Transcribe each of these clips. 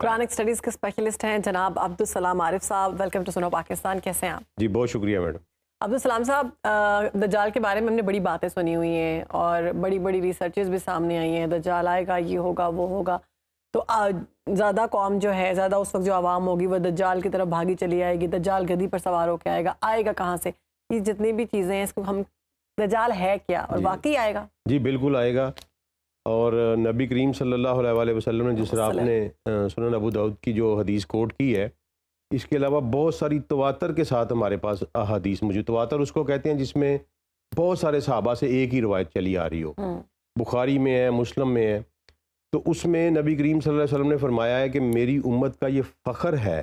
Quranic studies کے specialist ہیں جناب عبدالسلام عارف صاحب. ویلکم ٹو سنو پاکستان. کیسے ہیں آپ؟ جی بہت شکریہ میڈم. عبدالسلام صاحب، دجال کے بارے میں ہم نے بڑی باتیں سنی ہوئی ہیں اور بڑی بڑی ریسرچز بھی سامنے آئی ہیں. دجال آئے گا، یہ ہوگا، وہ ہوگا. تو زیادہ قوم جو ہے، زیادہ اس وقت جو عوام ہوگی وہ دجال کی طرف بھاگی چلی آئے گی. دجال گدی پر سوار ہو کے آئے گا کہاں سے؟ یہ جتنی بھی چیزیں ہیں، اس کو ہم دجال ہے کیا اور واقعی آئے گا؟ جی بالکل آئے گا. اور نبی کریم صلی اللہ علیہ وسلم نے جس طرح آپ نے سنن ابو داؤد کی جو حدیث کوٹ کی ہے، اس کے علاوہ بہت ساری تواتر کے ساتھ ہمارے پاس احادیث موجود. تواتر اس کو کہتے ہیں جس میں بہت سارے صحابہ سے ایک ہی روایت چلی آ رہی ہو. بخاری میں ہے، مسلم میں ہے. تو اس میں نبی کریم صلی اللہ علیہ وسلم نے فرمایا ہے کہ میری امت کا یہ فخر ہے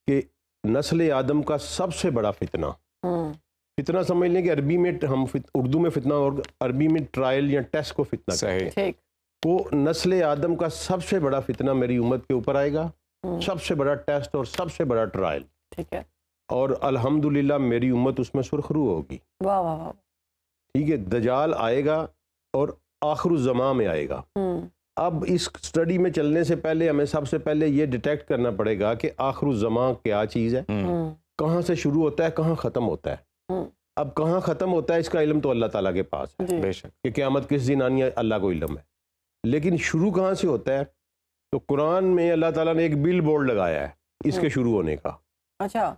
کہ نسل آدم کا سب سے بڑا فتنہ، فتنہ سمجھ لیں کہ عربی میں ہم اردو میں فتنہ اور عربی میں ٹرائل یا ٹیسٹ کو فتنہ کہتے ہیں. تو نسل آدم کا سب سے بڑا فتنہ میری امت کے اوپر آئے گا، سب سے بڑا ٹیسٹ اور سب سے بڑا ٹرائل. ٹھیک ہے. اور الحمدللہ میری امت اس میں سرخرو ہوگی. واہ واہ واہ. ٹھیک ہے. دجال آئے گا اور آخر الزمان میں آئے گا. اب اس سٹڈی میں چلنے سے پہلے ہمیں سب سے پہلے یہ ڈیٹیکٹ کرنا پڑے گا کہ آخر الزمان کیا چیز ہے، کہاں سے شروع ہوتا ہے، کہاں ختم ہوتا ہے. اب کہاں ختم ہوتا ہے اس کا علم تو اللہ تعالیٰ کے پاس ہے، بے شک کہ قیامت کس دن آنی ہے اللہ کو علم ہے. لیکن شروع کہاں سے ہوتا ہے؟ تو قرآن میں اللہ تعالیٰ نے ایک بل بورڈ لگایا ہے اس کے شروع ہونے کا. اچھا.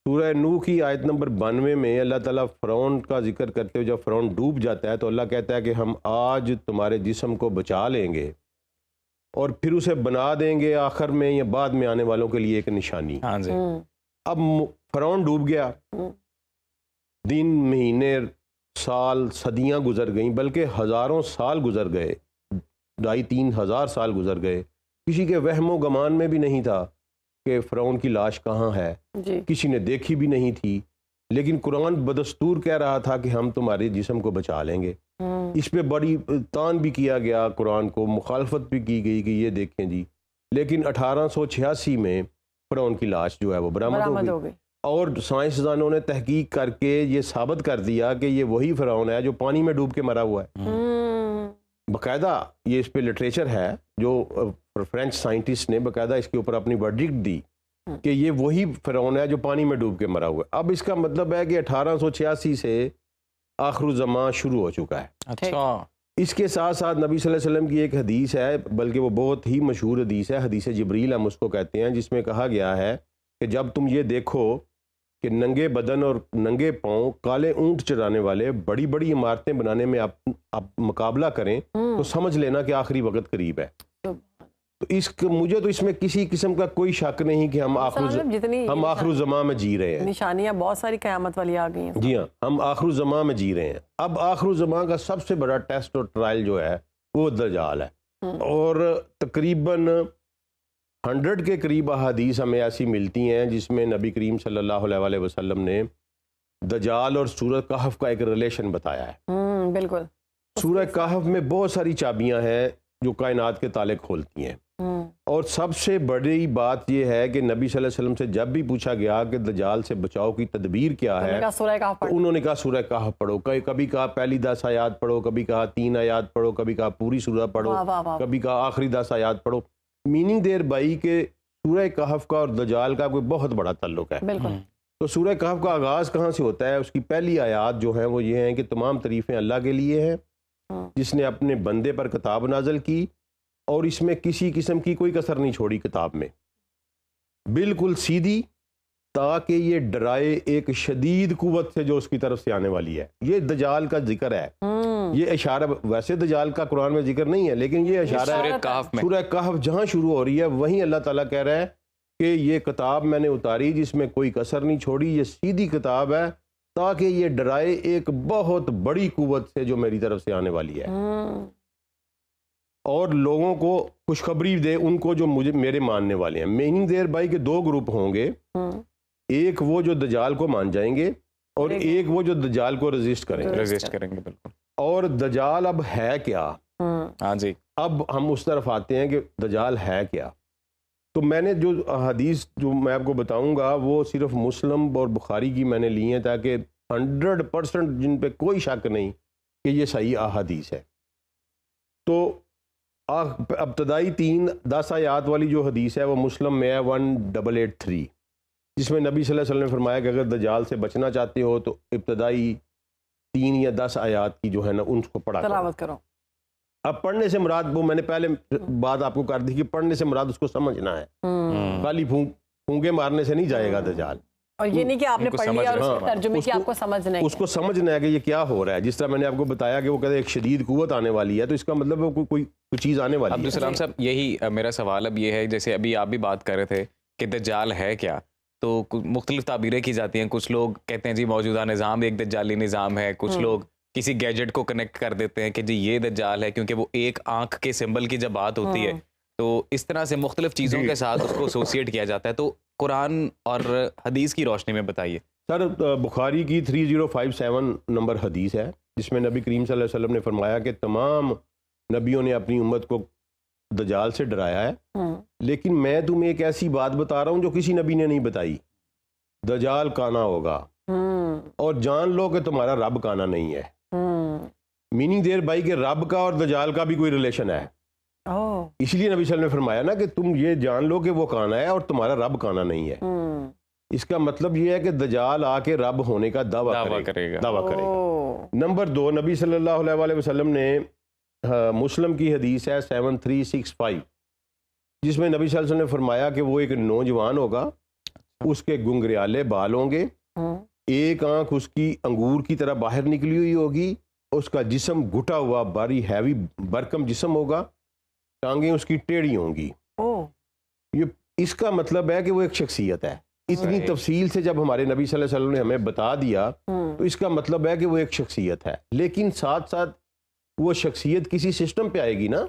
سورہ نوح کی آیت نمبر 92 میں اللہ تعالیٰ فرعون کا ذکر کرتے ہوئے جب فرعون ڈوب جاتا ہے تو اللہ کہتا ہے کہ ہم آج تمہارے جسم کو بچا لیں گے اور پھر اسے بنا دیں گے آخر میں یا بعد میں آنے والوں کے لیے ایک نشانی. اب فرعون ڈوب گیا، دن، مہینے، سال، صدیاں گزر گئیں، بلکہ ہزاروں سال گزر گئے، 2,500-3 ہزار سال گزر گئے. کسی کے وہم و گمان میں بھی نہیں تھا کہ فرعون کی لاش کہاں ہے، کسی نے دیکھی بھی نہیں تھی. لیکن قرآن بدستور کہہ رہا تھا کہ ہم تمہارے جسم کو بچا لیں گے. اس پہ بڑی تان بھی کیا گیا، قرآن کو مخالفت بھی کی گئی کہ یہ دیکھیں جی. لیکن 1886 میں فرعون کی لاش جو ہے وہ برآمد ہو گئی اور سائنسدانوں نے تحقیق کر کے یہ ثابت کر دیا کہ یہ وہی فرعون ہے جو پانی میں ڈوب کے مرا ہوا ہے. باقاعدہ یہ اس پہ لٹریچر ہے جو فرینچ سائنٹسٹ نے باقاعدہ اس کے اوپر اپنی ورڈکٹ دی کہ یہ وہی فرعون ہے جو پانی میں ڈوب کے مرا ہوا ہے. اب اس کا مطلب ہے کہ 1886 سے آخر الزمان شروع ہو چکا ہے. اچھا. اس کے ساتھ ساتھ نبی صلی اللہ علیہ وسلم کی ایک حدیث ہے، بلکہ وہ بہت ہی مشہور حدیث ہے، حدیث جبریل ہم اس کو کہتے ہیں، جس میں کہا گیا ہے کہ جب تم یہ دیکھو کہ ننگے بدن اور ننگے پاؤں کالے اونٹ چرانے والے بڑی بڑی عمارتیں بنانے میں آپ مقابلہ کریں تو سمجھ لینا کہ آخری وقت قریب ہے. تو مجھے تو اس میں کسی قسم کا کوئی شک نہیں کہ ہم آخر الزمان میں جی رہے ہیں. نشانیاں بہت ساری قیامت والی آ گئی ہیں. جی ہاں، ہم آخر الزمان میں جی رہے ہیں. اب آخر الزمان کا سب سے بڑا ٹیسٹ اور ٹرائل جو ہے وہ دجال ہے. اور تقریباً 100 کے قریب احادیث ہمیں ایسی ملتی ہیں جس میں نبی کریم صلی اللہ علیہ وسلم نے دجال اور سورہ کہف کا ایک ریلیشن بتایا ہے. بالکل. سورہ کہف میں بہت ساری چابیاں ہیں جو کائنات کے تالے کھولتی ہیں. اور سب سے بڑی بات یہ ہے کہ نبی صلی اللہ علیہ وسلم سے جب بھی پوچھا گیا کہ دجال سے بچاؤ کی تدبیر کیا ہے، انہوں نے کہا سورہ کہف پڑھو. کبھی کہا پہلی 10 آیات پڑھو، کبھی کہا 3 آیات پڑھو، کبھی کہا پوری سورہ پڑھو، کبھی کہا آخری 10 آیات پڑھو. میننگ دیر بائی کہ سورہ کہف کا اور دجال کا کوئی بہت بڑا تعلق ہے. بالکل. تو سورہ کہف کا آغاز کہاں سے ہوتا ہے؟ اس کی پہلی آیات جو ہیں وہ یہ ہیں کہ تمام تعریفیں اللہ کے لیے ہیں جس نے اپنے بندے پر کتاب نازل کی اور اس میں کسی قسم کی کوئی کسر نہیں چھوڑی کتاب میں، بالکل سیدھی، تاکہ یہ ڈرائے ایک شدید قوت سے جو اس کی طرف سے آنے والی ہے. یہ دجال کا ذکر ہے. یہ اشارہ، ویسے دجال کا قرآن میں ذکر نہیں ہے لیکن یہ اشارہ ہے سورہ کہف جہاں شروع ہو رہی ہے وہیں اللہ تعالیٰ کہہ رہا ہے کہ یہ کتاب میں نے اتاری جس میں کوئی کسر نہیں چھوڑی، یہ سیدھی کتاب ہے تاکہ یہ ڈرائے ایک بہت بڑی قوت سے جو میری طرف سے آنے والی ہے اور لوگوں کو خوشخبری دے، ان کو جو میرے ماننے والے ہیں. میننگ دیر بائی کے 2 گروپ ہوں گے، ایک وہ جو دجال کو مان جائیں گے اور ایک وہ جو دجال کو ریزسٹ کریں گے. بالکل. اور دجال اب ہے کیا؟ ہاں جی. اب ہم اس طرف آتے ہیں کہ دجال ہے کیا. تو میں نے جو حدیث جو میں آپ کو بتاؤں گا وہ صرف مسلم اور بخاری کی میں نے لی ہیں تاکہ 100% جن پہ کوئی شک نہیں کہ یہ صحیح احادیث ہے. تو ابتدائی 10 آیات والی جو حدیث ہے وہ مسلم میں ہے 1883، جس میں نبی صلی اللہ علیہ وسلم نے فرمایا کہ اگر دجال سے بچنا چاہتے ہو تو ابتدائی 3 یا 10 آیات کی جو ہے نا ان کو پڑھا تلاوت کرو. اب پڑھنے سے مراد، وہ میں نے پہلے بات آپ کو کر دی کہ پڑھنے سے مراد اس کو سمجھنا ہے، خالی پھونکے مارنے سے نہیں جائے گا دجال. اور یہ نہیں کہ آپ نے پڑھ لیا اور اس کے ترجمے کی آپ کو سمجھنا ہے، اس کو سمجھنا ہے کہ یہ کیا ہو رہا ہے. جس طرح میں نے آپ کو بتایا کہ وہ کہتے ہیں ایک شدید قوت آنے والی ہے، تو اس کا مطلب ہے کوئی چیز آنے والی ہے. عبدالسلام صاحب، یہی میرا سوال اب یہ ہے، جیسے ابھی آپ بھی بات کر رہے تھے کہ دجال ہے کیا، تو مختلف تعبیریں کی جاتی ہیں. کچھ لوگ کہتے ہیں جی موجودہ نظام ایک دجالی نظام ہے، کچھ لوگ کسی گیجٹ کو کنیکٹ کر دیتے ہیں کہ جی یہ دجال ہے کیونکہ وہ ایک آنکھ کے سمبل کی جب بات ہوتی ہے تو اس طرح سے مختلف چیزوں کے ساتھ اس کو ایسوسیٹ کیا جاتا ہے. تو قرآن اور حدیث کی روشنی میں بتائیے. سر، بخاری کی 3057 نمبر حدیث ہے جس میں نبی کریم صلی اللہ علیہ وسلم نے فرمایا کہ تمام نبیوں نے اپنی امت کو دجال سے ڈرایا ہے، لیکن میں تمہیں ایک ایسی بات بتا رہا ہوں جو کسی نبی نے نہیں بتائی. دجال کانا ہوگا اور جان لو کہ تمہارا رب کانا نہیں ہے. میننگ دیر بھائی کہ رب کا اور دجال کا بھی کوئی ریلیشن ہے. اس لیے نبی صلی اللہ علیہ وسلم نے فرمایا نا کہ تم یہ جان لو کہ وہ کانا ہے اور تمہارا رب کانا نہیں ہے. اس کا مطلب یہ ہے کہ دجال آ کے رب ہونے کا دعویٰ کرے گا. نمبر 2، نبی صلی اللہ علیہ وسلم نے مسلم کی حدیث ہے 7365، جس میں نبی صلی اللہ علیہ وسلم نے فرمایا کہ وہ ایک نوجوان ہوگا، اس کے گنگریالے بال ہوں گے، ایک آنکھ اس کی انگور کی طرح باہر نکلی ہوئی ہوگی، اس کا جسم گھٹا ہوا باری ہیوی برکم جسم ہوگا، ٹانگیں اس کی ٹیڑھی ہوں گی. یہ اس کا مطلب ہے کہ وہ ایک شخصیت ہے. اتنی تفصیل سے جب ہمارے نبی صلی اللہ علیہ وسلم نے ہمیں بتا دیا تو اس کا مطلب ہے کہ وہ ایک شخصیت ہے. لیکن ساتھ ساتھ وہ شخصیت کسی سسٹم پہ آئے گی نا،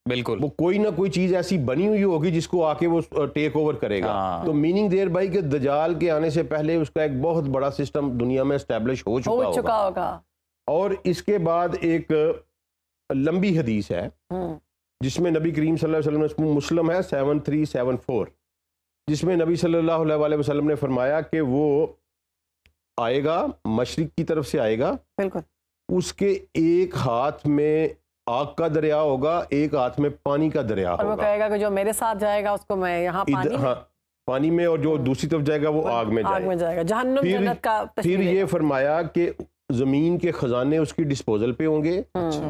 بالکل، وہ کوئی نہ کوئی چیز ایسی بنی ہوئی ہوگی جس کو آ کے وہ ٹیک اوور کرے گا. تو میننگ دیر بھائی کہ دجال کے آنے سے پہلے اس کا ایک بہت بڑا سسٹم دنیا میں اسٹیبلش ہو چکا ہوگا. اور اس کے بعد ایک لمبی حدیث ہے جس میں نبی کریم صلی اللہ علیہ وسلم، مسلم ہے 7374، جس میں نبی صلی اللہ علیہ وسلم نے فرمایا کہ وہ آئے گا، مشرق کی طرف سے آئے گا، بالکل، اس کے ایک ہاتھ میں آگ کا دریا ہوگا، ایک ہاتھ میں پانی کا دریا ہوگا. اور وہ کہے گا کہ جو میرے ساتھ جائے گا اس کو میں یہاں پانی میں، اور جو دوسری طرف جائے گا وہ آگ میں جائے گا. جہنم جنت کا. پھر یہ فرمایا کہ زمین کے خزانے اس کی ڈسپوزل پہ ہوں گے.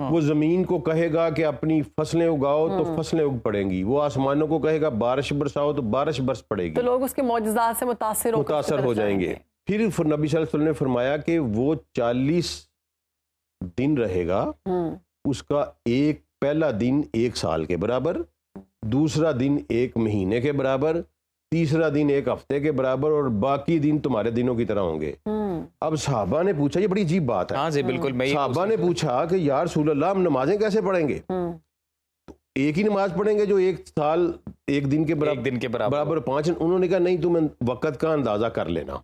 وہ زمین کو کہے گا کہ اپنی فصلیں اگاؤ تو فصلیں اگ پڑیں گی. وہ آسمانوں کو کہے گا بارش برساؤ تو بارش برس پڑے گی. تو لوگ اس کے معجزات سے متاثر ہو جائیں گے. پھر نبی صلی اللہ علیہ وسلم نے فرمایا کہ وہ 40 دن رہے گا، اس کا ایک پہلا دن 1 سال کے برابر، دوسرا دن 1 مہینے کے برابر، تیسرا دن 1 ہفتے کے برابر، اور باقی دن تمہارے دنوں کی طرح ہوں گے. اب صحابہ نے پوچھا، یہ بڑی عجیب بات ہے. ہاں جی بالکل. صحابہ نے پوچھا کہ یا رسول اللہ ہم نمازیں کیسے پڑھیں گے؟ ایک ہی نماز پڑھیں گے جو 1 سال 1 دن کے برابر 5. انہوں نے کہا نہیں، تم وقت کا اندازہ کر لینا،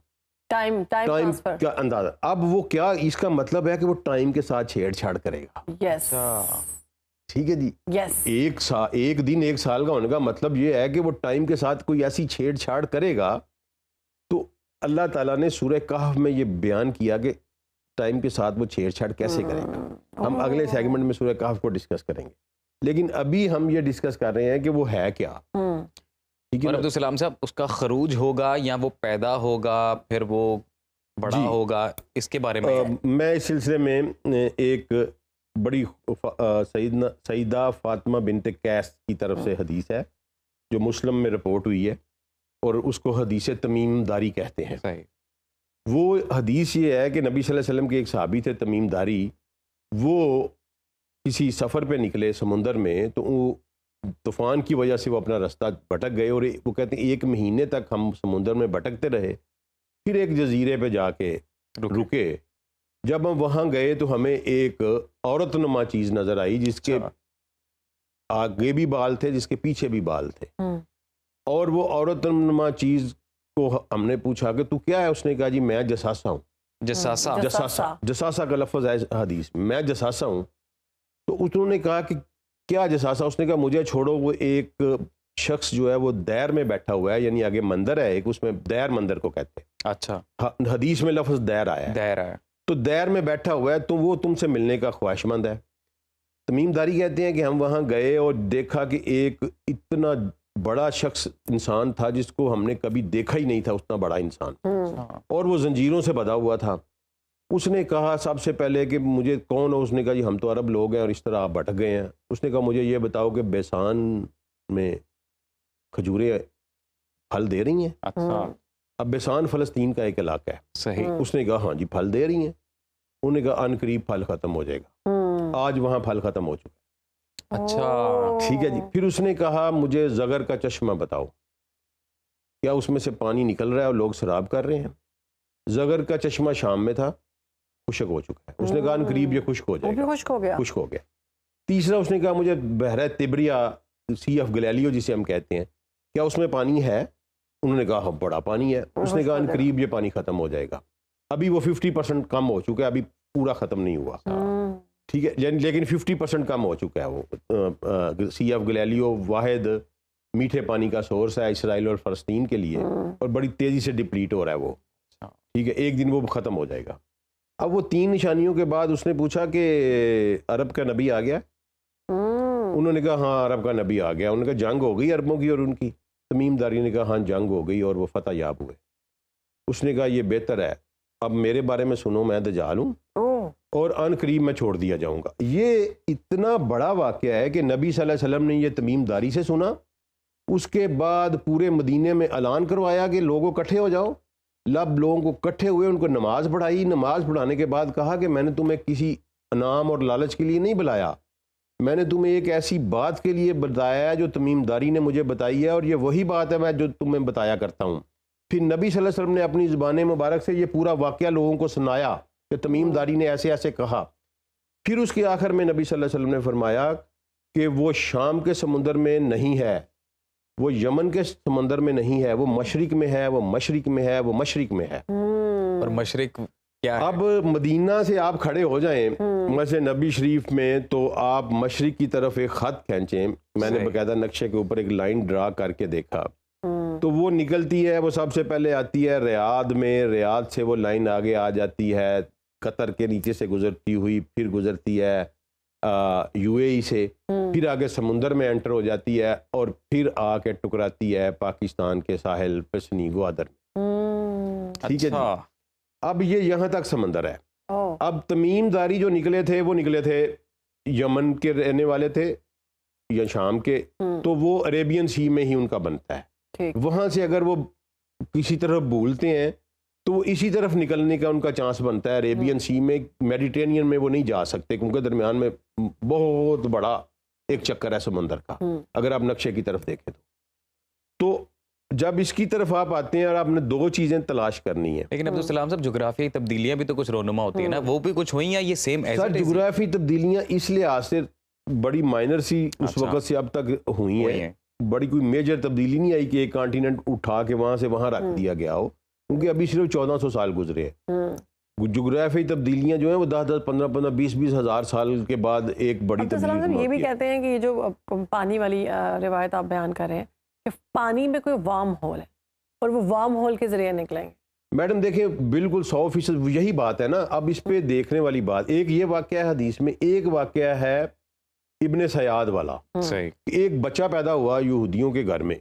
ٹائم کا اندازہ. اب وہ کیا، اس کا مطلب ہے کہ وہ ٹائم کے ساتھ چھیڑ چھاڑ کرے گا. ٹھیک ہے جی. ایک دن 1 سال کا ہونے کا مطلب یہ ہے کہ وہ ٹائم کے ساتھ کوئی ایسی چھیڑ چھاڑ کرے گا. تو اللہ تعالیٰ نے سورہ کہف میں یہ بیان کیا کہ ٹائم کے ساتھ وہ چھیڑ چھاڑ کیسے کرے گا. ہم اگلے سیگمنٹ میں سورہ کہف کو ڈسکس کریں گے، لیکن ابھی ہم یہ ڈسکس کر رہے ہیں کہ وہ ہے کیا. اور عبدالسلام صاحب، اس کا خروج ہوگا یا وہ پیدا ہوگا پھر وہ بڑا ہوگا، اس کے بارے میں اس سلسلے میں ایک بڑی سیدہ فاطمہ بنت قیس کی طرف سے حدیث ہے جو مسلم میں رپورٹ ہوئی ہے، اور اس کو حدیث تمیم داری کہتے ہیں. وہ حدیث یہ ہے کہ نبی صلی اللہ علیہ وسلم کے ایک صحابی تھے تمیم داری. وہ کسی سفر پہ نکلے سمندر میں، تو وہ طوفان کی وجہ سے وہ اپنا راستہ بھٹک گئے، اور وہ کہتے ہیں 1 مہینے تک ہم سمندر میں بھٹکتے رہے. پھر ایک جزیرے پہ جا کے رکے. جب ہم وہاں گئے تو ہمیں ایک عورت نما چیز نظر آئی جس کے آگے بھی بال تھے، جس کے پیچھے بھی بال تھے. اور وہ عورت نما چیز کو ہم نے پوچھا کہ تو کیا ہے؟ اس نے کہا جی میں جساسا ہوں. جساسا کا لفظ ہے حدیث، میں جساسا ہوں. تو انہوں نے کہا کہ کیا جساسا؟ اس نے کہا مجھے چھوڑو، وہ ایک شخص جو ہے وہ دیر میں بیٹھا ہوا ہے، یعنی آگے مندر ہے ایک، اس میں دیر مندر کو کہتے ہیں. اچھا، حدیث میں لفظ دیر آیا. تو دیر میں بیٹھا ہوا ہے، تو وہ تم سے ملنے کا خواہش مند ہے. تمیم داری کہتے ہیں کہ ہم وہاں گئے اور دیکھا کہ ایک اتنا بڑا شخص انسان تھا جس کو ہم نے کبھی دیکھا ہی نہیں تھا، اتنا بڑا انسان، اور وہ زنجیروں سے بندھا ہوا تھا. اس نے کہا سب سے پہلے کہ مجھے کون ہو؟ اس نے کہا جی ہم تو عرب لوگ ہیں اور اس طرح آپ بھٹک گئے ہیں. اس نے کہا مجھے یہ بتاؤ کہ بیسان میں کھجوریں پھل دے رہی ہیں؟ اچھا اب بیسان فلسطین کا ایک علاقہ ہے. صحیح. اس نے کہا ہاں جی پھل دے رہی ہیں. انہوں نے کہا ان قریب پھل ختم ہو جائے گا. آج وہاں پھل ختم ہو چکا. اچھا ٹھیک ہے جی. پھر اس نے کہا مجھے زغر کا چشمہ بتاؤ، کیا اس میں سے پانی نکل رہا ہے اور لوگ شراب کر رہے ہیں؟ زغر کا چشمہ شام میں تھا، خشک ہو چکا ہے. اس نے کہا ان قریب یہ خشک ہو جائے گا. خشک ہو گیا. خشک ہو گیا. تیسرا اس نے کہا مجھے بحیرہ تبریا، سی آف گلیلیو جسے ہم کہتے ہیں، کیا اس میں پانی ہے؟ انہوں نے کہا ہاں بڑا پانی ہے. اس نے کہا ان قریب یہ پانی ختم ہو جائے گا. ابھی وہ 50% کم ہو چکا ہے، ابھی پورا ختم نہیں ہوا. ٹھیک ہے، لیکن 50% کم ہو چکا ہے. وہ سی آف گلیلیو واحد میٹھے پانی کا سورس ہے اسرائیل اور فلسطین کے لیے، اور بڑی تیزی سے ڈپلیٹ ہو رہا ہے وہ. ٹھیک ہے، ایک دن وہ ختم ہو جائے گا. اب وہ 3 نشانیوں کے بعد اس نے پوچھا کہ عرب کا نبی آ گیا؟ انہوں نے کہا ہاں عرب کا نبی آ گیا. انہوں نے کہا جنگ ہو گئی عربوں کی اور ان کی؟ تمیم داری نے کہا ہاں جنگ ہو گئی اور وہ فتح یاب ہوئے. اس نے کہا یہ بہتر ہے، اب میرے بارے میں سنو، میں دجال ہوں اور ان قریب میں چھوڑ دیا جاؤں گا. یہ اتنا بڑا واقعہ ہے کہ نبی صلی اللہ علیہ وسلم نے یہ تمیم داری سے سنا. اس کے بعد پورے مدینے میں اعلان کروایا کہ لوگوں اکٹھے ہو جاؤ. لب لوگوں کو اکٹھے ہوئے، ان کو نماز پڑھائی. نماز پڑھانے کے بعد کہا کہ میں نے تمہیں کسی انعام اور لالچ کے لیے نہیں بلایا، میں نے تمہیں ایک ایسی بات کے لیے بتایا جو تمیم داری نے مجھے بتائی ہے، اور یہ وہی بات ہے میں جو تمہیں بتایا کرتا ہوں. پھر نبی صلی اللہ علیہ وسلم نے اپنی زبان مبارک سے یہ پورا واقعہ لوگوں کو سنایا کہ تمیم داری نے ایسے ایسے کہا. پھر اس کے آخر میں نبی صلی اللہ علیہ وسلم نے فرمایا کہ وہ شام کے سمندر میں نہیں ہے، وہ یمن کے سمندر میں نہیں ہے، وہ مشرق میں ہے، وہ مشرق میں ہے، وہ مشرق میں ہے. اور مشرق کیا ہے؟ اب مدینہ سے آپ کھڑے ہو جائیں مسجد نبی شریف میں تو آپ مشرق کی طرف ایک خط کھینچیں. میں نے باقاعدہ نقشے کے اوپر ایک لائن ڈرا کر کے دیکھا تو وہ نکلتی ہے، وہ سب سے پہلے آتی ہے ریاض میں، ریاض سے وہ لائن آگے آ جاتی ہے قطر کے نیچے سے گزرتی ہوئی، پھر گزرتی ہے یو اے ای سے، پھر آگے سمندر میں انٹر ہو جاتی ہے اور پھر آ کے ٹکراتی ہے پاکستان کے ساحل پسنی گوادر میں. ٹھیک ہے جی. اب یہ یہاں تک سمندر ہے. اب تمیم داری جو نکلے تھے وہ نکلے تھے یمن کے رہنے والے تھے یا شام کے، تو وہ عریبین سی میں ہی ان کا بنتا ہے. وہاں سے اگر وہ کسی طرف بھولتے ہیں تو وہ اسی طرف نکلنے کا ان کا چانس بنتا ہے. عریبین سی میں، میڈیٹرینین میں وہ نہیں جا سکتے کیونکہ درمیان میں بہت بڑا ایک چکر ہے سمندر کا، اگر آپ نقشے کی طرف دیکھیں تو جب اس کی طرف آپ آتے ہیں اور آپ نے 2 چیزیں تلاش کرنی ہیں. لیکن عبدالسلام صاحب جغرافیائی تبدیلیاں بھی تو کچھ رونما ہوتی ہیں نا، وہ بھی کچھ ہوئی ہیں یہ سیم ایز سر؟ جغرافی تبدیلیاں اس لحاظ سے بڑی مائنر سی اس وقت سے اب تک ہوئی ہیں، بڑی کوئی میجر تبدیلی نہیں آئی کہ ایک کانٹیننٹ اٹھا کے وہاں سے وہاں رکھ دیا گیا ہو، کیونکہ ابھی صرف 1400 سال گزرے ہیں. جغرافی تبدیلیاں جو ہیں وہ 10 15 20 ہزار سال کے بعد ایک بڑی تبدیلی. یہ بھی کہتے ہیں کہ یہ جو پانی والی روایت آپ بیان کر رہے ہیں کہ پانی میں کوئی وارم ہول ہے اور وہ وارم ہول کے ذریعے نکلیں گے. میڈم دیکھیں بالکل 100% یہی بات ہے نا. اب اس پہ دیکھنے والی بات ایک یہ واقعہ ہے حدیث میں، ایک واقعہ ہے ابن سیاد والا. ایک بچہ پیدا ہوا یہودیوں کے گھر میں.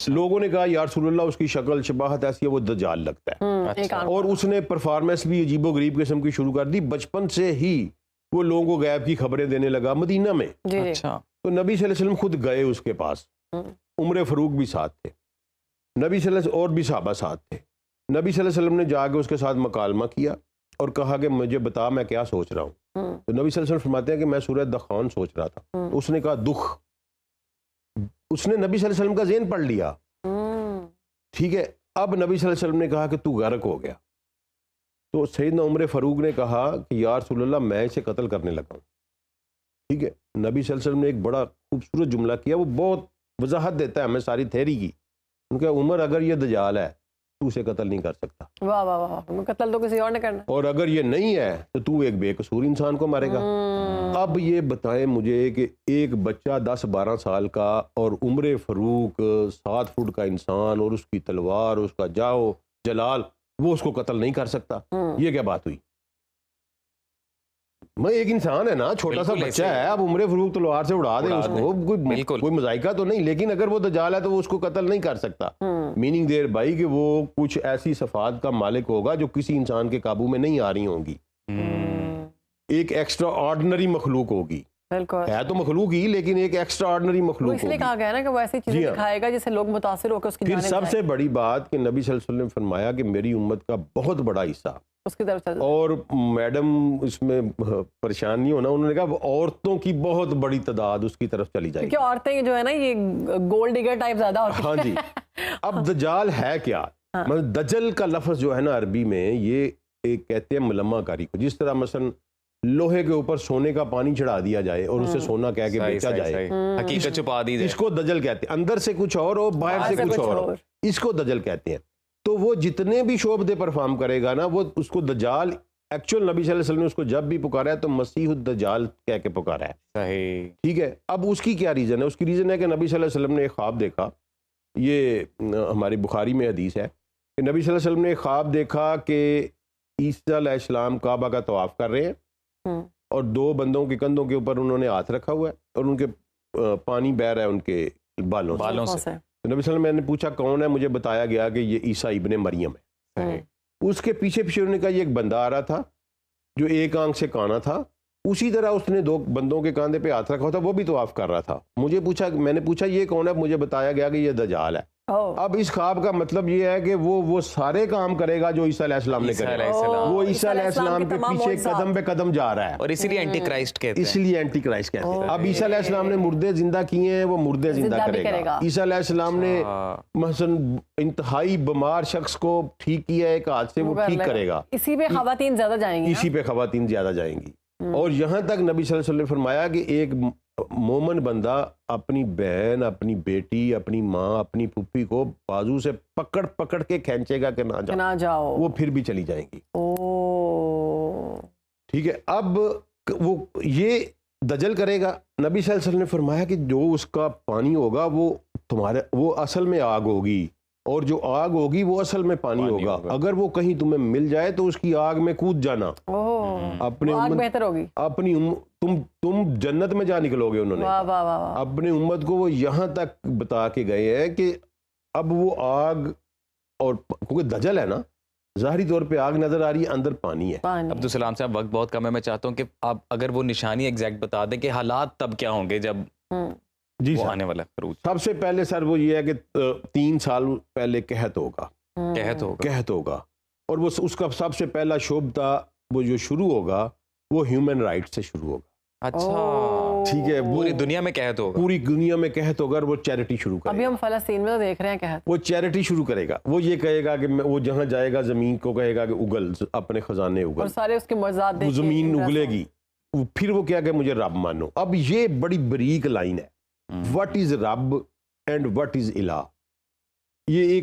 لوگوں نے کہا یا رسول اللہ اس کی شکل شباہت ایسی ہے وہ دجال لگتا ہے، اور اس نے پرفارمنس بھی عجیب و غریب قسم کی شروع کر دی. بچپن سے ہی وہ لوگوں کو غیب کی خبریں دینے لگا مدینہ میں. تو نبی صلی اللہ علیہ وسلم خود گئے اس کے پاس، عمر فاروق بھی ساتھ تھے، نبی صلی اللہ علیہ وسلم اور بھی صحابہ ساتھ تھے. نبی صلی اللہ علیہ وسلم نے جا کے اس کے ساتھ مکالمہ کیا اور کہا کہ مجھے بتا میں کیا سوچ رہا ہوں. تو نبی صلی اللہ علیہ وسلم فرماتے ہیں کہ میں سورہ دخان سوچ رہا تھا. تو اس نے کہا دکھ. اس نے نبی صلی اللہ علیہ وسلم کا ذہن پڑھ لیا. ٹھیک ہے. اب نبی صلی اللہ علیہ وسلم نے کہا کہ تو غرق ہو گیا. تو سیدنا عمر فاروق نے کہا کہ یا رسول اللہ میں اسے قتل کرنے لگا ہوں. ٹھیک ہے. نبی صلی اللہ علیہ وسلم نے ایک بڑا خوبصورت جملہ کیا، وہ بہت وضاحت دیتا ہے ہمیں ساری تھیری کی. ان کا عمر اگر یہ دجال ہے تو اسے قتل نہیں کر سکتا. واہ واہ واہ، قتل تو کسی اور نے کرنا. اور اگر یہ نہیں ہے تو تو ایک بے قصور انسان کو مارے گا. اب یہ بتائیں مجھے کہ ایک بچہ 10-12 سال کا اور عمر فاروق 7 فٹ کا انسان اور اس کی تلوار، اس کا جاؤ جلال، وہ اس کو قتل نہیں کر سکتا. یہ کیا بات ہوئی؟ میں ایک انسان ہے نا, چھوٹا سا بچہ ہے, اب عمر فاروق تلوار سے اڑا دے اس کو, کوئی مذائقہ تو نہیں, لیکن اگر وہ دجال ہے تو وہ اس کو قتل نہیں کر سکتا. میننگ دیر بھائی کہ وہ کچھ ایسی صفات کا مالک ہوگا جو کسی انسان کے قابو میں نہیں آ رہی ہوں گی, ایک ایکسٹرا آرڈنری مخلوق ہوگی, ہے تو مخلوق ہی لیکن ایک ایکسٹرا آرڈنری مخلوق ہوگی. اس لیے کہا گیا نا کہ وہ ایسی چیزیں دکھائے گا جس سے لوگ متاثر ہو کے اس کی پھر جانب سب سے بڑی بات کہ نبی صلی اللہ علیہ وسلم نے فرمایا کہ میری امت کا بہت بڑا حصہ اس کی طرف چل, اور میڈم اس میں پریشان نہیں ہونا, انہوں نے کہا عورتوں کی بہت بڑی تعداد اس کی طرف چلی جائے گی, کیونکہ عورتیں جو ہے نا یہ گولڈ ڈگر ٹائپ زیادہ ہوتی ہیں. ہاں جی. اب دجال ہے کیا؟ مطلب دجل کا لفظ جو ہے نا عربی میں یہ ایک کہتے ہیں ملمہ کاری کو, جس طرح مثلا لوہے کے اوپر سونے کا پانی چڑھا دیا جائے اور اسے سونا کہہ کے بیچا جائے, حقیقت چھپا دی جائے, اس کو دجل کہتے ہیں. اندر سے کچھ اور ہو, باہر سے کچھ اور ہو, اس کو دجل کہتے ہیں. تو وہ جتنے بھی شعبے پرفارم کرے گا نا, وہ اس کو دجال, ایکچوئل نبی صلی اللہ علیہ وسلم نے اس کو جب بھی پکارا ہے تو مسیح الدجال کہہ کے پکارا ہے. صحیح, ٹھیک ہے. اب اس کی کیا ریزن ہے؟ اس کی ریزن ہے کہ نبی صلی اللہ علیہ وسلم نے ایک خواب دیکھا, یہ ہماری بخاری میں حدیث ہے کہ نبی صلی اللہ علیہ وسلم نے ایک خواب دیکھا کہ عیسیٰ علیہ السلام کعبہ کا طواف کر رہے ہیں اور دو بندوں کے کندھوں کے اوپر انہوں نے ہاتھ رکھا ہوا ہے اور ان کے پانی بہ رہا ہے ان کے بالوں سے. نبی صلی اللہ علیہ وسلم میں نے پوچھا کون ہے, مجھے بتایا گیا کہ یہ عیسیٰ ابن مریم ہے. اس کے پیچھے انہوں نے کہا یہ ایک بندہ آ رہا تھا جو ایک آنکھ سے کانا تھا, اسی طرح اس نے دو بندوں کے کاندھے پہ ہاتھ رکھا تھا, وہ بھی طواف کر رہا تھا. میں نے پوچھا یہ کون ہے, مجھے بتایا گیا کہ یہ دجال ہے. اب اس خواب کا مطلب یہ ہے کہ وہ سارے کام کرے گا جو عیسیٰ علیہ السلام نے کرے, وہ عیسیٰ علیہ السلام کے پیچھے قدم پہ قدم جا رہا ہے, اور اسی لیے اینٹی کرائسٹ کہتے ہیں. اس لیے اینٹی کرائسٹ کہتے ہیں. اب عیسیٰ علیہ السلام نے مردے زندہ کیے ہیں, وہ مردے زندہ کرے گا. عیسیٰ علیہ السلام نے مثلا انتہائی بیمار شخص کو ٹھیک کیا ایک ہاتھ سے, وہ ٹھیک کرے گا. اسی پہ خواتین زیادہ جائیں گی, اسی پہ خواتین زیادہ جائیں گی. اور یہاں تک نبی صلی اللہ علیہ وسلم نے فرمایا کہ ایک مومن بندہ اپنی بہن, اپنی بیٹی, اپنی ماں, اپنی پھوپھی کو بازو سے پکڑ پکڑ کے کھینچے گا کہ نہ جاؤ, وہ پھر بھی چلی جائیں گی. ٹھیک ہے. اب وہ یہ دجل کرے گا. نبی صلی اللہ علیہ وسلم نے فرمایا کہ جو اس کا پانی ہوگا وہ اصل میں آگ ہوگی, اور جو آگ ہوگی وہ اصل میں پانی ہوگا. اگر وہ کہیں تمہیں مل جائے تو اس کی آگ میں کود جانا, اپنی بہتر ہوگی. اپنی تم جنت میں جا نکلو گے. انہوں نے اپنی امت کو وہ یہاں تک بتا کے گئے ہیں کہ اب وہ آگ, اور کیونکہ دجل ہے نا, ظاہری طور پہ آگ نظر آ رہی ہے, اندر پانی ہے. عبدالسلام صاحب وقت بہت کم ہے, میں چاہتا ہوں کہ آپ اگر وہ نشانی ایگزیکٹ بتا دیں کہ حالات تب کیا ہوں گے جب جی وہ آنے والا خروج. سب سے پہلے سر وہ یہ ہے کہ 3 سال پہلے قحط ہوگا, قحط ہوگا, اور وہ اس کا سب سے پہلا شعبہ وہ جو شروع ہوگا وہ ہیومن رائٹ سے شروع ہوگا. اچھا, ٹھیک ہے. پوری دنیا میں قحط ہوگا, پوری دنیا میں قحط ہوگا, اور وہ چیریٹی شروع کرے گا. ابھی ہم فلسطین میں تو دیکھ رہے ہیں قحط. وہ چیریٹی شروع کرے گا. وہ یہ کہے گا کہ وہ جہاں جائے گا زمین کو کہے گا کہ اگل, اپنے خزانے اگل, اور سارے اس کے معجزات دیکھ کے زمین اگلے گی. پھر وہ کیا کہ مجھے رب مانو. اب یہ بڑی بریک لائن ہے, وٹ از رب اینڈ وٹ از الہ. یہ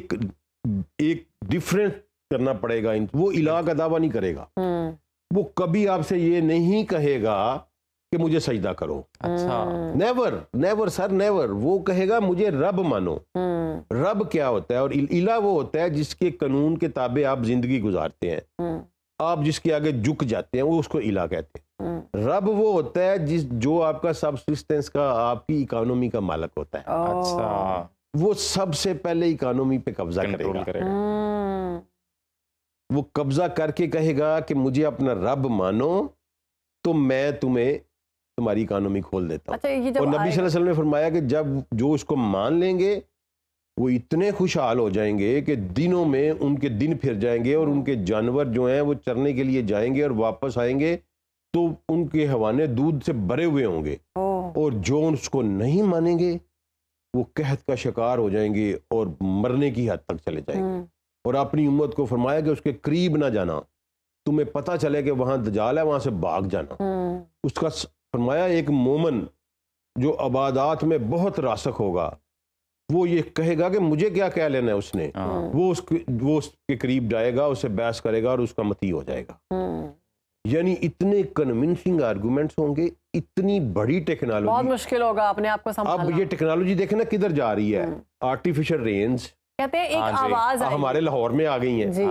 ایک ڈفرینس کرنا پڑے گا. وہ الہ کا دعویٰ نہیں کرے گا, وہ کبھی آپ سے یہ نہیں کہے گا کہ مجھے سجدہ کرو. اچھا, نیور سر, نیور. وہ کہے گا مجھے رب مانو. رب کیا ہوتا ہے, اور الہ وہ ہوتا ہے جس کے قانون کے تابع آپ زندگی گزارتے ہیں, آپ جس کے آگے جھک جاتے ہیں, وہ اس کو الہ کہتے ہیں. رب وہ ہوتا ہے جو آپ کا سبسسٹنس کا, آپ کی اکانومی کا مالک ہوتا ہے. اچھا, وہ سب سے پہلے اکانومی پہ قبضہ کرے گا. وہ قبضہ کر کے کہے گا کہ مجھے اپنا رب مانو تو میں تمہاری اکانومی کھول دیتا ہوں. اور نبی صلی اللہ علیہ وسلم نے فرمایا کہ جب جو اس کو مان لیں گے وہ اتنے خوشحال ہو جائیں گے کہ دنوں میں ان کے دن پھر جائیں گے, اور ان کے جانور جو ہیں وہ چرنے کے لیے جائیں گے اور واپس آئیں گے تو ان کے حوانے دودھ سے بھرے ہوئے ہوں گے. اور جو اس کو نہیں مانیں گے وہ قحط کا شکار ہو جائیں گے اور مرنے کی حد تک چلے جائیں گے. اور اپنی امت کو فرمایا کہ اس کے قریب نہ جانا, تمہیں پتہ چلے کہ وہاں دجال ہے, وہاں سے بھاگ جانا. اس کا فرمایا ایک مومن جو عبادات میں بہت راسخ ہوگا وہ یہ کہے گا کہ مجھے کیا کہہ لینا ہے اس نے, وہ اس کے قریب جائے گا, اسے بحث کرے گا اور اس کا متی ہو جائے گا. یعنی اتنے کنونسنگ آرگومنٹس ہوں گے, اتنی بڑی ٹیکنالوجی, بہت مشکل ہوگا اپنے آپ کو سنبھالنا. اب یہ ٹیکنالوجی دیکھیں نا کدھر جا رہی ہے. آرٹیفیشل رینز, کہتے ہیں ایک آواز آئی ہمارے لاہور میں آ گئی ہیں. جی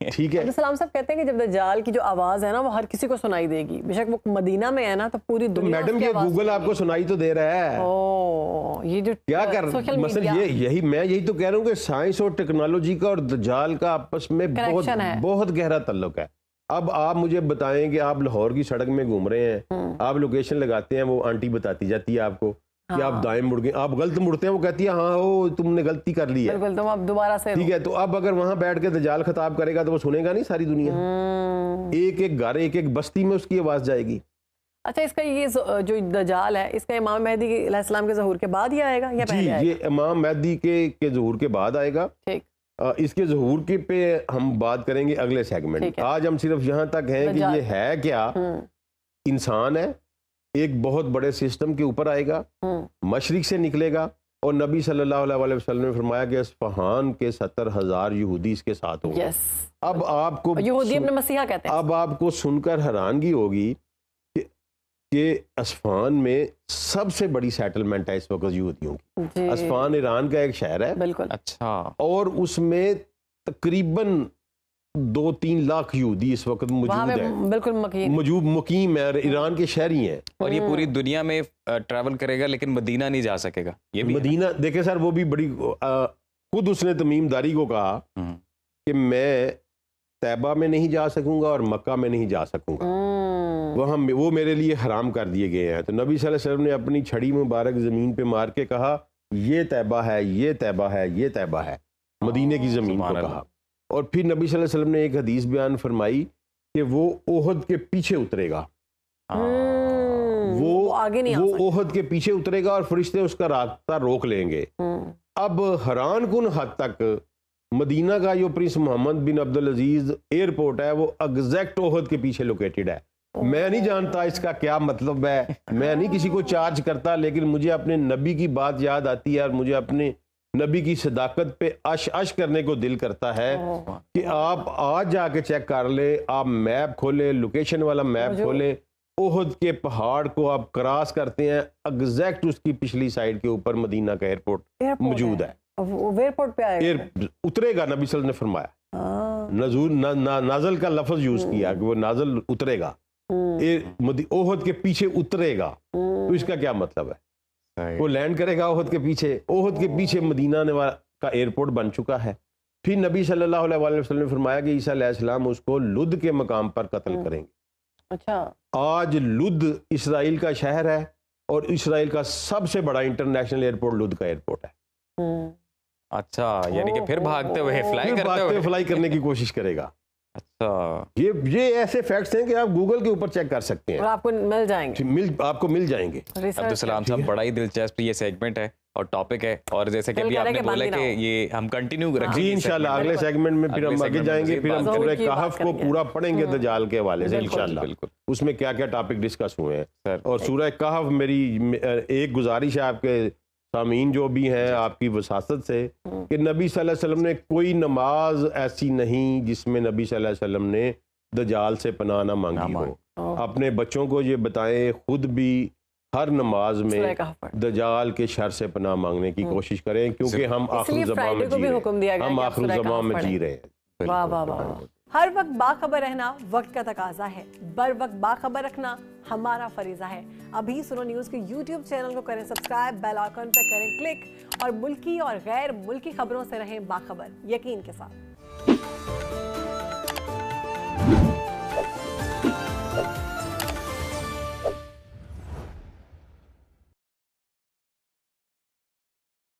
ٹھیک ہے. عبدالسلام صاحب کہتے ہیں کہ جب دجال کی جو آواز ہے نا وہ ہر کسی کو سنائی دے گی, بے شک وہ مدینہ میں ہے نا تو پوری دنیا. میڈم یہ گوگل آپ کو سنائی تو دے رہا ہے. یہ جو کیا کر مثلا میں یہی تو کہہ رہا ہوں کہ سائنس اور ٹیکنالوجی کا اور دجال کا آپس میں بہت گہرا تعلق ہے. اب آپ مجھے بتائیں کہ آپ لاہور کی سڑک میں گھوم رہے ہیں, آپ لوکیشن لگاتے ہیں, وہ آنٹی بتاتی جاتی ہے آپ کو کہ آپ دائیں مڑ گئے, آپ غلط مڑتے ہیں, وہ کہتی ہے ہاں وہ تم نے غلطی کر لی ہے, بالکل تم اب دوبارہ سے. ٹھیک ہے. تو اب اگر وہاں بیٹھ کے دجال خطاب کرے گا تو وہ سنے گا نہیں ساری دنیا, ایک ایک گھر ایک ایک بستی میں اس کی آواز جائے گی. اچھا اس کا یہ جو دجال ہے اس کا امام مہدی علیہ السلام کے ظہور کے بعد ہی آئے گا یا پہلے آئے گا؟ یہ امام مہدی کے ظہور کے بعد آئے گا. ٹھیک. اس کے ظہور کے پہ ہم بات کریں گے اگلے سیگمنٹ. آج ہم صرف یہاں تک ہیں کہ یہ ہے کیا, انسان ہے, ایک بہت بڑے سسٹم کے اوپر آئے گا, مشرق سے نکلے گا, اور نبی صلی اللہ علیہ وسلم نے فرمایا کہ اصفہان کے 70,000 یہودی اس کے ساتھ ہوں گے. اب آپ کو یہودی اپنے مسیحا کہتے ہیں. اب آپ کو سن کر حیرانگی ہوگی کہ اصفہان میں سب سے بڑی سیٹلمنٹ ہے اس وقت یہودیوں کی. اصفہان ایران کا ایک شہر ہے. بالکل. اچھا. اور اس میں تقریباً 2-3 لاکھ یہودی اس وقت موجود ہیں, بالکل مقیم ہے, ایران کے شہری ہیں. اور یہ پوری دنیا میں ٹریول کرے گا لیکن مدینہ نہیں جا سکے گا. یہ بھی مدینہ دیکھیں سر, وہ بھی بڑی خود اس نے تمیم داری کو کہا کہ میں طیبہ میں نہیں جا سکوں گا اور مکہ میں نہیں جا سکوں گا, وہ میرے لیے حرام کر دیے گئے ہیں. تو نبی صلی اللہ علیہ وسلم نے اپنی چھڑی مبارک زمین پہ مار کے کہا یہ طیبہ ہے, یہ طیبہ ہے, یہ طیبہ ہے, مدینے کی زمین کو کہا. اور پھر نبی صلی اللہ علیہ وسلم نے ایک حدیث بیان فرمائی کہ وہ احد کے پیچھے اترے گا, وہ احد کے پیچھے اترے گا اور فرشتے اس کا راستہ روک لیں گے. اب حیران کن حد تک مدینہ کا جو پرنس محمد بن عبدالعزیز ایئرپورٹ ہے وہ ایگزیکٹ احد کے پیچھے لوکیٹڈ ہے. میں نہیں جانتا اس کا کیا مطلب ہے, میں نہیں کسی کو چارج کرتا, لیکن مجھے اپنے نبی کی بات یاد آتی ہے اور مجھے اپنے نبی کی صداقت پہ اش کرنے کو دل کرتا ہے کہ آپ آج جا کے چیک کر لیں, آپ میپ کھولیں, لوکیشن والا میپ کھولیں, احد کے پہاڑ کو آپ کراس کرتے ہیں, ایگزیکٹ اس کی پچھلی سائڈ کے اوپر مدینہ کا ایئرپورٹ موجود ہے. ایئرپورٹ پہ اترے گا, نبی صلی اللہ علیہ وسلم نے فرمایا, نازل کا لفظ یوز کیا کہ وہ نازل اترے گا, احد کے پیچھے اترے گا. تو اس کا کیا مطلب ہے, وہ لینڈ کرے گا احد کے پیچھے, احد کے پیچھے مدینہ کا ایئرپورٹ بن چکا ہے. پھر نبی صلی اللہ علیہ وسلم نے فرمایا کہ عیسیٰ علیہ السلام اس کو لد کے مقام پر قتل کریں گے. اچھا. آج لد اسرائیل کا شہر ہے اور اسرائیل کا سب سے بڑا انٹرنیشنل ایئرپورٹ لد کا ایئرپورٹ ہے. اچھا, یعنی کہ پھر بھاگتے ہوئے فلائی کرنے کی کوشش کرے گا. اچھا, یہ ایسے فیکٹس ہیں کہ آپ گوگل کے اوپر چیک کر سکتے ہیں اور آپ کو مل جائیں گے, آپ کو مل جائیں گے. عبدالسلام صاحب بڑا ہی دلچسپ یہ سیگمنٹ ہے اور ٹاپک ہے, اور جیسے کہ ابھی آپ نے بولا کہ یہ ہم کنٹینیو رکھیں گے انشاءاللہ اگلے سیگمنٹ میں, پھر ہم آگے جائیں گے, پھر ہم سورہ کہف کو پورا پڑھیں گے دجال کے حوالے سے انشاءاللہ. اس میں کیا کیا ٹاپک ڈسکس ہوئے ہیں. اور سورہ کہف میری ایک گزارش ہے آپ کے سامعین جو بھی ہیں آپ کی وساطت سے, کہ نبی صلی اللہ علیہ وسلم نے کوئی نماز ایسی نہیں جس میں نبی صلی اللہ علیہ وسلم نے دجال سے پناہ نہ مانگی ہو. اپنے بچوں کو یہ بتائیں, خود بھی ہر نماز میں دجال کے شر سے پناہ مانگنے کی کوشش کریں, کیونکہ ہم آخر زمان میں جی رہے ہیں, ہم آخر زمان میں جی رہے ہیں. واہ واہ واہ. ہر وقت باخبر رہنا وقت کا تقاضا ہے, بر وقت باخبر رکھنا ہمارا فریضہ ہے. ابھی سنو نیوز کے یوٹیوب چینل کو کریں سبسکرائب, بیل آئیکن پہ کریں کلک, اور ملکی اور غیر ملکی خبروں سے رہیں باخبر, یقین کے ساتھ.